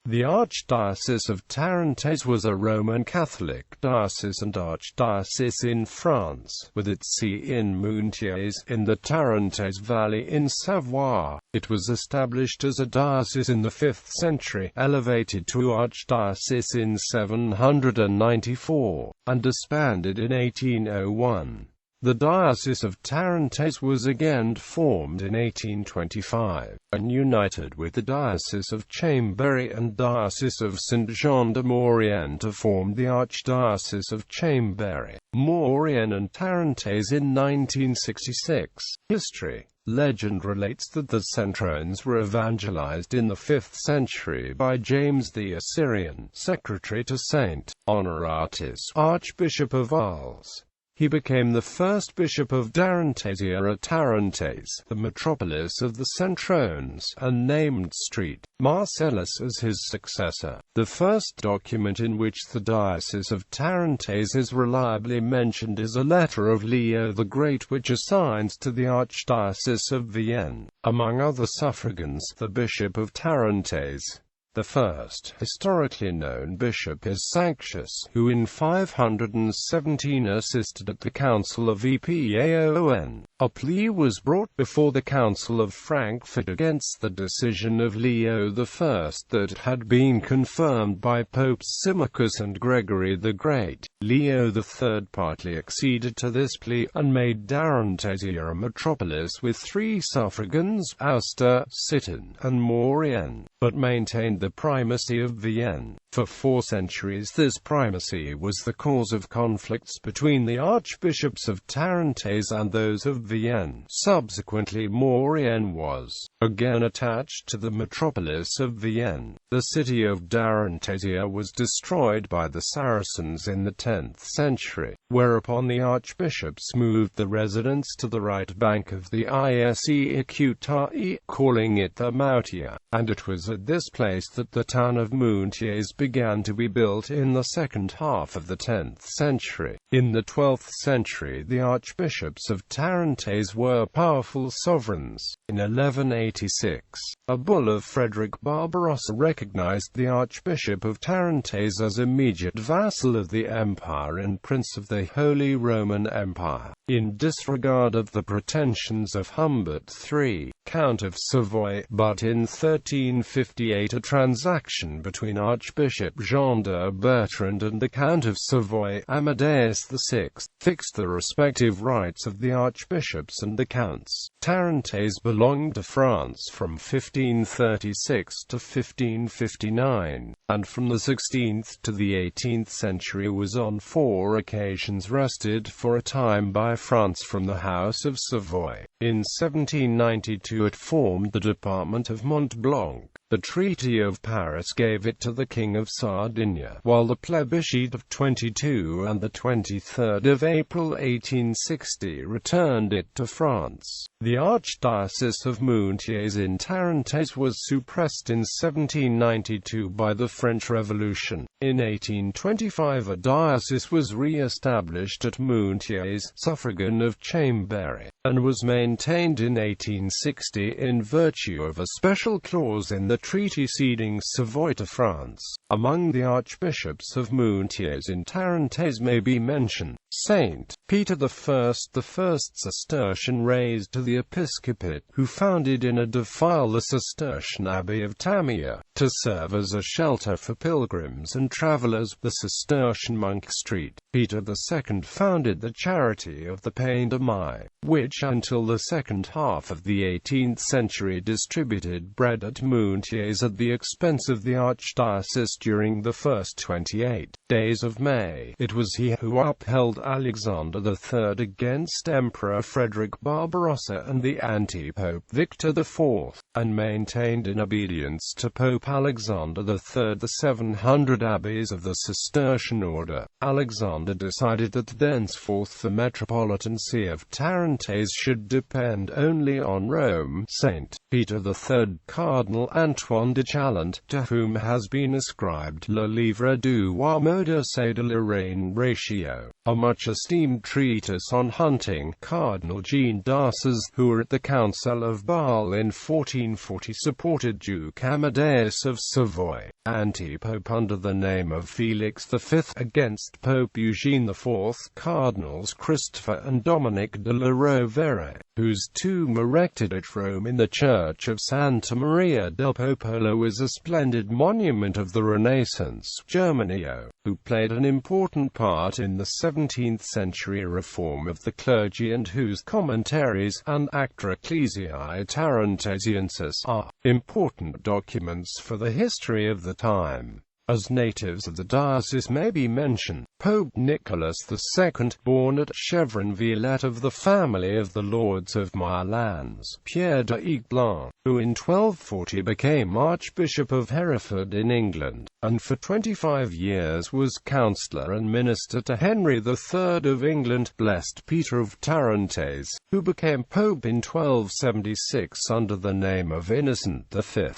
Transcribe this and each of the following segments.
The Archdiocese of Tarentaise was a Roman Catholic diocese and archdiocese in France, with its see in Moûtiers, in the Tarentaise Valley in Savoie. It was established as a diocese in the 5th century, elevated to archdiocese in 794, and disbanded in 1801. The Diocese of Tarentaise was again formed in 1825, and united with the Diocese of Chambéry and Diocese of Saint-Jean-de-Maurienne to form the Archdiocese of Chambéry, Maurienne and Tarentaise in 1966. History. Legend relates that the Centrones were evangelized in the 5th century by James the Assyrian, secretary to Saint Honoratus, Archbishop of Arles. He became the first bishop of Tarentaise at Tarentaise, the metropolis of the Centrones, and named street Marcellus as his successor. The first document in which the Diocese of Tarentaise is reliably mentioned is a letter of Leo the Great which assigns to the Archdiocese of Vienne, among other suffragans, the Bishop of Tarentaise. The first historically known bishop is Sanctius, who in 517 assisted at the Council of Epaon. A plea was brought before the Council of Frankfurt against the decision of Leo I that had been confirmed by Popes Symmachus and Gregory the Great. Leo III partly acceded to this plea, and made Tarentaise a metropolis with 3 suffragans, Aosta, Cîteaux, and Maurienne, but maintained the primacy of Vienne. For 4 centuries this primacy was the cause of conflicts between the archbishops of Tarentaise and those of Vienne. Subsequently Maurienne was again attached to the metropolis of Vienne. The city of Tarentaise was destroyed by the Saracens in the 10th century, whereupon the archbishops moved the residence to the right bank of the Isère, calling it the Moûtiers, and it was at this place that the town of Moûtiers began to be built in the second half of the 10th century. In the 12th century the archbishops of Tarentaise were powerful sovereigns. In 1186, a bull of Frederick Barbarossa recognized the Archbishop of Tarentaise as immediate vassal of the empire and prince of the Holy Roman Empire, in disregard of the pretensions of Humbert III, Count of Savoy. But in 1358 a transaction between Archbishop Jean de Bertrand and the Count of Savoy, Amadeus VI, fixed the respective rights of the archbishops and the counts. Tarentaise belonged to France from 1536 to 1559, and from the 16th to the 18th century was on 4 occasions wrested for a time by France from the House of Savoy. In 1792 it formed the department of Mont-Blanc. The Treaty of Paris gave it to the King of Sardinia, while the plebiscite of 22 and the 23rd of April 1860 returned it to France. The Archdiocese of Moûtiers in Tarentaise was suppressed in 1792 by the French Revolution. In 1825 a diocese was re-established at Moûtiers, suffragan of Chambéry, and was maintained in 1860 in virtue of a special clause in the treaty ceding Savoy to France. Among the archbishops of Moûtiers in Tarentaise may be mentioned Saint Peter I, the first Cistercian raised to the episcopate, who founded in a defile the Cistercian Abbey of Tamia, to serve as a shelter for pilgrims and travelers. The Cistercian monk Street Peter II founded the Charity of the Pain de Mai, which until the second half of the 18th century distributed bread at Moûtiers at the expense of the archdiocese during the first 28 days of May. It was he who upheld Alexander III against Emperor Frederick Barbarossa and the anti-Pope Victor IV, and maintained in obedience to Pope Alexander III the 700 abbeys of the Cistercian order. Alexander decided that thenceforth the metropolitan see of Tarentaise should depend only on Rome. St. Peter III, Cardinal Antoine de Chalant, to whom has been ascribed Le Livre du Roi Modeste de la Reine Ratio, a much-esteemed treatise on hunting; Cardinal Jean d'Arces, who at the Council of Bâle in 1440 supported Duke Amadeus of Savoy, anti-pope under the name of Felix V, against Pope Eugene IV; Cardinals Christopher and Dominic de la Rovere, whose tomb erected at Rome in the Church of Santa Maria del Popolo is a splendid monument of the Renaissance; Germanio, who played an important part in the 17th century reform of the clergy and whose commentaries and Acta Ecclesiae Tarentaisiensis are important documents for the history of the time. As natives of the diocese may be mentioned, Pope Nicholas II, born at Chevron-Villette of the family of the Lords of Milan's Pierre de Aigueblanc, who in 1240 became Archbishop of Hereford in England, and for 25 years was counsellor and minister to Henry III of England, blessed Peter of Tarentaise, who became Pope in 1276 under the name of Innocent V.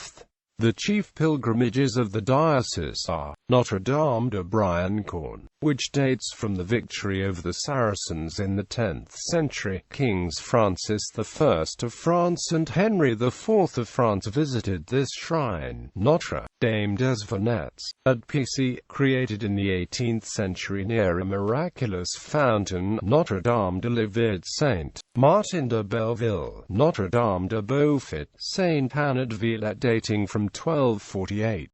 The chief pilgrimages of the diocese are Notre-Dame de Briançon, which dates from the victory of the Saracens in the 10th century. Kings Francis I of France and Henry IV of France visited this shrine. Notre-Dame des Venets, at Pissy, created in the 18th century near a miraculous fountain. Notre-Dame de la Vierge Sainte Martin de Belleville, Notre-Dame de Beaufort, Saint Anne de Villette, dating from 1248.